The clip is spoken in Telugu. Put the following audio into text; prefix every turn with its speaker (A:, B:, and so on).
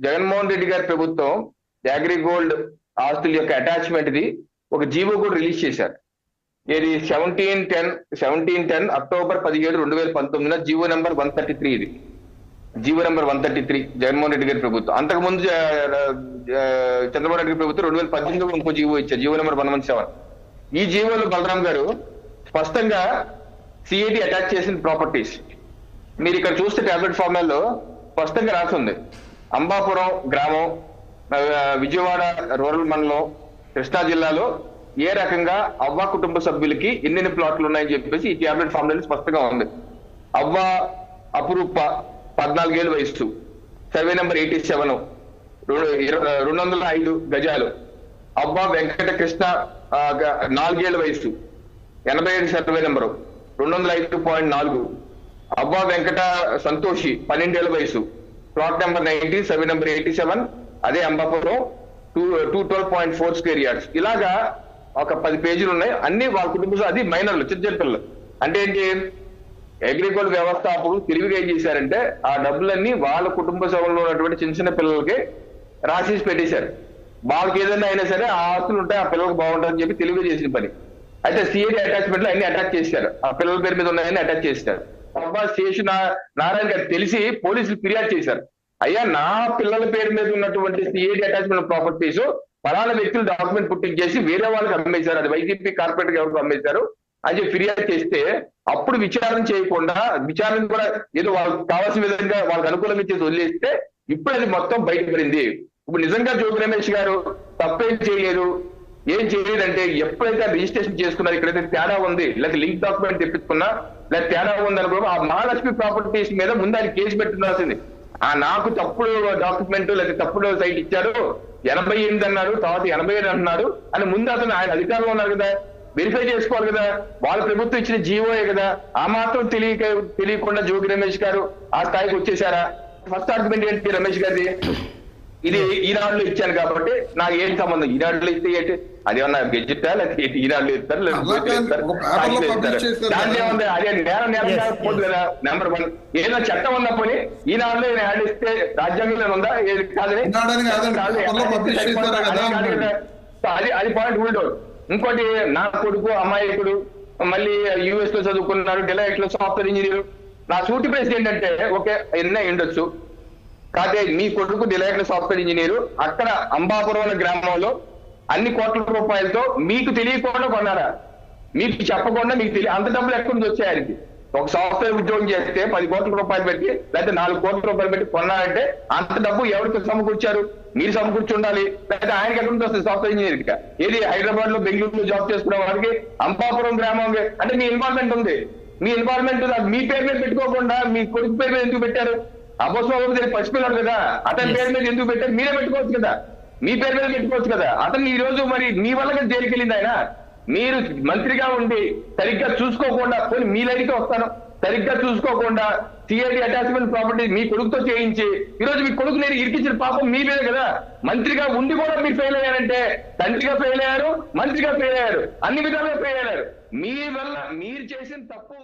A: జగన్మోహన్ రెడ్డి గారి ప్రభుత్వం అగ్రిగోల్డ్ ఆస్తుల యొక్క అటాచ్మెంట్ ది ఒక జీవో కూడా రిలీజ్ చేశారు. ఇది 1710 అక్టోబర్ 17, 2019 జీవో నెంబర్ 133. ఇది జీవో నెంబర్ 133 జగన్మోహన్ రెడ్డి గారి ప్రభుత్వం. అంతకుముందు చంద్రబాబు నాయుడు గారి ప్రభుత్వం 2018 ఇంకో జీవో ఇచ్చారు, జీవో నెంబర్ 117. ఈ జీవోలో బలరాం గారు స్పష్టంగా సిఐడి అటాచ్ చేసిన ప్రాపర్టీస్ మీరు ఇక్కడ చూస్తే టాబ్లెట్ ఫార్మాల్లో స్పష్టంగా రాస్తుంది. అంబాపురం గ్రామం, విజయవాడ రూరల్ మండలం, కృష్ణా జిల్లాలో ఏ రకంగా అవ్వ కుటుంబ సభ్యులకి ఎన్ని ప్లాట్లు ఉన్నాయని చెప్పేసి ఈ టాబ్లెట్ ఫార్ములా స్పష్టంగా ఉంది. అవ్వ అపురూప 14 ఏళ్ళ వయస్సు, సర్వే నెంబర్ 87, 205 గజాలు. అవ్వ వెంకట కృష్ణ 4 ఏళ్ళ వయస్సు, 85 సర్వే నెంబరు, 205.4. అవ్వ వెంకట సంతోషి 12 ఏళ్ళ వయసు, ప్లాట్ నెంబర్ 19, సర్వే నెంబర్ 87, అదే అంబాపురం, 212.4 స్క్వేర్ యార్డ్స్. ఇలాగా ఒక 10 పేజీలు ఉన్నాయి. అన్ని వాళ్ళ కుటుంబం, అది మైనర్లు, చిన్న పిల్లలు. అంటే ఏంటి, అగ్రికల్చర్ వ్యవస్థాపకులు తెలివిగా ఏం చేశారంటే ఆ డబ్బులన్నీ వాళ్ళ కుటుంబ సభ్యుల్లో ఉన్నటువంటి చిన్న చిన్న పిల్లలకి రాసేసి పెట్టేశారు. వాళ్ళకి ఏదైనా అయినా సరే ఆ ఆస్తులు ఉంటాయి, ఆ పిల్లలకు బాగుంటుందని చెప్పి తెలివిగా చేసిన పని. అయితే సిఐడి అటాచ్మెంట్ లో అన్ని అటాచ్ చేశారు, ఆ పిల్లల పేరు మీద ఉన్నాయని అటాచ్ చేశారు. అబ్బా శేషు నారాయణ గారు తెలిసి పోలీసులు ఫిర్యాదు చేశారు. అయ్యా, నా పిల్లల పేరు మీద ఉన్నటువంటి సిఐడి అటాచ్మెంట్ ప్రాపర్టీస్ పలానా వ్యక్తులు డాక్యుమెంట్ పుట్టించేసి వేరే వాళ్ళకి అమ్మేశారు, అది వైసీపీ కార్పొరేట్ ఎవరికి అమ్మేశారు అని చెప్పి ఫిర్యాదు చేస్తే అప్పుడు విచారణ చేయకుండా, విచారణ కూడా ఏదో వాళ్ళకి కావాల్సిన విధంగా వాళ్ళకి అనుకూలంగా చేసి వదిలేస్తే ఇప్పుడు అది మొత్తం బయటపడింది. ఇప్పుడు నిజంగా జోగి రమేష్ గారు తప్పేం చేయలేదు, ఏం చేయలేదంటే ఎప్పుడైతే రిజిస్ట్రేషన్ చేసుకున్నారు, ఇక్కడైతే తేడా ఉంది, లేకపోతే లింక్ డాక్యుమెంట్ తెప్పించుకున్నా లేదా తేడా ఉంది అనుకో, ఆ మహాలక్ష్మి ప్రాపర్టీస్ మీద ముందు ఆయన కేసు పెట్టుకోవాల్సింది. నాకు తప్పుడు డాక్యుమెంట్ లేదా తప్పుడు సైట్ ఇచ్చారు, 88 అన్నారు, తర్వాత 87 అంటున్నారు అని ముందు అతను ఆయన అధికారంలో ఉన్నారు కదా, వెరిఫై చేసుకోవాలి కదా. వాళ్ళ ప్రభుత్వం ఇచ్చిన జీవోయే కదా. ఆ మాత్రం తెలియకుండా జోగి రమేష్ గారు ఆ స్థాయికి వచ్చేసారా? ఫస్ట్ ఆర్గ్యుమెంట్ ఏంటి రమేష్ గారిది, ఇది ఈనాడులో ఇచ్చాను కాబట్టి నాకు ఏం సంబంధం, ఈనాడులో ఇస్తే ఏంటి, అదేమన్నా గెజిటా లేకపోతే ఈనాడులో ఇస్తారు, దాంట్లో ఏముంది, అదే నేరంగా పోదు కదా. నెంబర్ 1 ఏదైనా చట్టం ఉన్నా పోనీ ఈనాడులో యాడ్ ఇస్తే రాజ్యాంగంలో ఉందా, ఏది కాదని అది పాయింట్ హోల్డ్ అవుట్. ఇంకోటి, నా కొడుకు అమాయకుడు మళ్ళీ యుఎస్ లో చదువుకున్నారు, డెలైట్ లో సాఫ్ట్వేర్ ఇంజనీర్. నా సూటి ప్రశ్న ఏంటంటే, ఓకే ఎన్నో ఉండొచ్చు, కాదే మీ కొడుకు డిలైట్ సాఫ్ట్వేర్ ఇంజనీరు అక్కడ అంబాపురం అనే గ్రామంలో అన్ని కోట్ల రూపాయలతో మీకు తెలియకుండా కొన్నారా? మీకు చెప్పకుండా మీకు అంత డబ్బులు ఎక్కడి నుంచి వచ్చాయి ఆయనకి? ఒక సాఫ్ట్వేర్ ఉద్యోగం చేస్తే 10 కోట్ల రూపాయలు పెట్టి లేకపోతే 4 కోట్ల రూపాయలు పెట్టి కొన్నారంటే అంత డబ్బు ఎవరికి సమకూర్చారు? మీరు సమకూర్చి ఉండాలి. లేకపోతే ఆయనకి ఎక్కడి నుంచి వస్తుంది సాఫ్ట్వేర్ ఇంజనీర్ గా? ఏది హైదరాబాద్ లో, బెంగళూరులో జాబ్ చేసుకునే వారికి అంబాపురం గ్రామం అంటే మీ ఇన్వాల్వ్మెంట్ ఉంది. మీ ఇన్వాల్వ్మెంట్ మీ పేరు మీద పెట్టుకోకుండా మీ కొడుకు పేరు మీద ఎందుకు పెట్టారు? అబోస్వామి పసిపిల్లాడు కదా, అతని పేరు మీద ఎందుకు పెట్టారు? మీరే పెట్టుకోవచ్చు కదా, మీ పేరు మీద పెట్టుకోవచ్చు కదా. అతను ఈ రోజు మరి మీ వల్ల జైలుకి వెళ్ళింది ఆయన. మీరు మంత్రిగా ఉండి సరిగ్గా చూసుకోకుండా, పోనీ మీ లైన్కి వస్తాను, సరిగ్గా చూసుకోకుండా సిఐడి అటాచ్మెంట్ ప్రాపర్టీ మీ కొడుకుతో చేయించి ఈ రోజు మీ కొడుకు నేను ఇరికించిన పాపం మీ మీద కదా. మంత్రిగా ఉండి కూడా మీరు ఫెయిల్ అయ్యారంటే, తండ్రిగా ఫెయిల్ అయ్యారు, మంత్రిగా ఫెయిల్ అయ్యారు, అన్ని విధాలుగా ఫెయిల్ అయ్యారు. మీ వల్ల మీరు చేసిన తప్పు